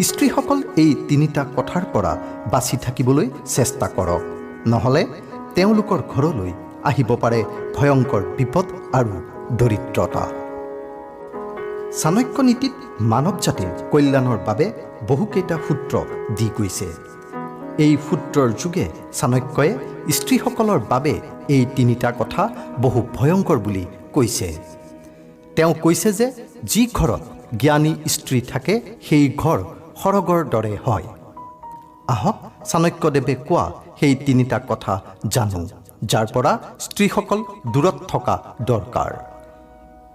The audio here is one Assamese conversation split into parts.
স্ত্ৰীসকল এই তিনিটা কথাৰ পৰা বাচি থাকিবলৈ চেষ্টা কৰক, নহ'লে তেওঁলোকৰ ঘৰলৈ আহিব পাৰে ভয়ংকৰ বিপদ আৰু দৰিদ্ৰতা। চাণক্য নীতিত মানৱ জাতিৰ কল্যাণৰ বাবে বহুকেইটা সূত্ৰ দি গৈছে। এই সূত্ৰৰ যোগে চাণক্যই স্ত্ৰীসকলৰ বাবে এই তিনিটা কথা বহু ভয়ংকৰ বুলি কৈছে। তেওঁ কৈছে যে যি ঘৰত জ্ঞানী স্ত্ৰী থাকে সেই ঘৰ সৰগৰ দৰে হয়। আহক চাণক্যদেৱে কোৱা সেই তিনিটা কথা জানো, যাৰ পৰা স্ত্ৰীসকল দূৰত থকা দৰকাৰ।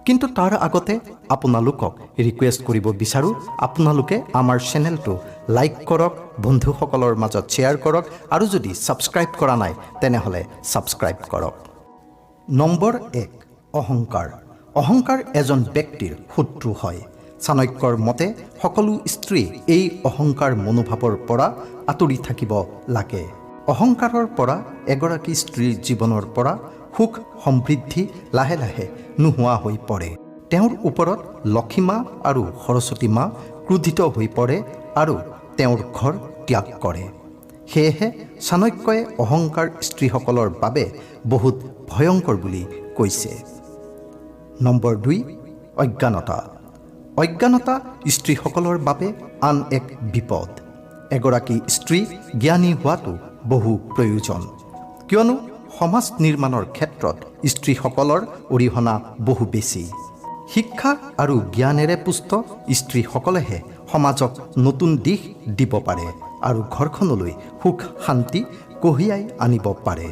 কিন্তু তাৰ আগতে আপোনালোকক ৰিকুৱেষ্ট কৰিব বিচাৰোঁ, আপোনালোকে আমাৰ চেনেলটো লাইক কৰক, বন্ধুসকলৰ মাজত শ্বেয়াৰ কৰক, আৰু যদি ছাবস্ক্ৰাইব কৰা নাই তেনেহ'লে ছাবস্ক্ৰাইব কৰক। নম্বৰ 1, অহংকাৰ। অহংকাৰ এজন ব্যক্তিৰ শত্ৰু হয়। চাণক্যৰ মতে সকলো স্ত্ৰী এই অহংকাৰ মনোভাৱৰ পৰা আঁতৰি থাকিব লাগে। অহংকাৰৰ পৰা এগৰাকী স্ত্ৰীৰ জীৱনৰ পৰা সুখ সমৃদ্ধি লাহে লাহে নোহোৱা হৈ পৰে। তেওঁৰ ওপৰত লক্ষ্মী মা আৰু সৰস্বতী মা ক্ৰোধিত হৈ পৰে আৰু তেওঁৰ ঘৰ ত্যাগ কৰে। সেয়েহে চাণক্যই অহংকাৰ স্ত্ৰীসকলৰ বাবে বহুত ভয়ংকৰ বুলি কৈছে। নম্বৰ 2, অজ্ঞানতা। অজ্ঞানতা স্ত্ৰীসকলৰ বাবে আন এক বিপদ। এগৰাকী স্ত্ৰী জ্ঞানী হোৱাটো বহু প্ৰয়োজন, কিয়নো সমাজ নিৰ্মাণৰ ক্ষেত্ৰত স্ত্ৰীসকলৰ অৰিহণা বহু বেছি। শিক্ষা আৰু জ্ঞানেৰে পুষ্ট স্ত্ৰীসকলেহে সমাজক নতুন দিশ দিব পাৰে আৰু ঘৰখনলৈ সুখ শান্তি কঢ়িয়াই আনিব পাৰে।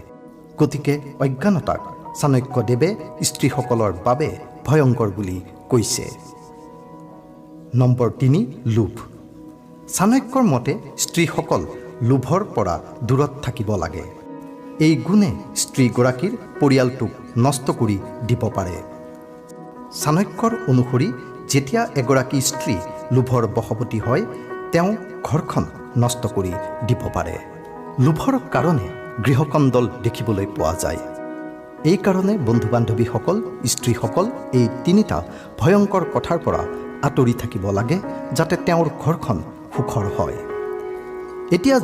গতিকে অজ্ঞানতাক চাণক্যদেৱে স্ত্ৰীসকলৰ বাবে ভয়ংকৰ বুলি কৈছে। নম্বৰ 3, লোভ। চাণক্যৰ মতে স্ত্ৰীসকল লোভৰ পৰা দূৰত থাকিব লাগে। এই গুণে স্ত্ৰীগৰাকীৰ পৰিয়ালটোক নষ্ট কৰি দিব পাৰে। চাণক্যৰ অনুসৰি যেতিয়া এগৰাকী স্ত্ৰী লোভৰ বশৱৰ্তী হয়, তেওঁ ঘৰখন নষ্ট কৰি দিব পাৰে। লোভৰ কাৰণে গৃহকন্দল দেখিবলৈ পোৱা যায়। এই কাৰণে বন্ধু বান্ধৱীসকল, স্ত্ৰীসকল এই তিনিটা ভয়ংকৰ কথাৰ পৰা আঁতৰি থাকিব লাগে, যাতে তেওঁৰ ঘৰখন সুখৰ হয়। এতিয়া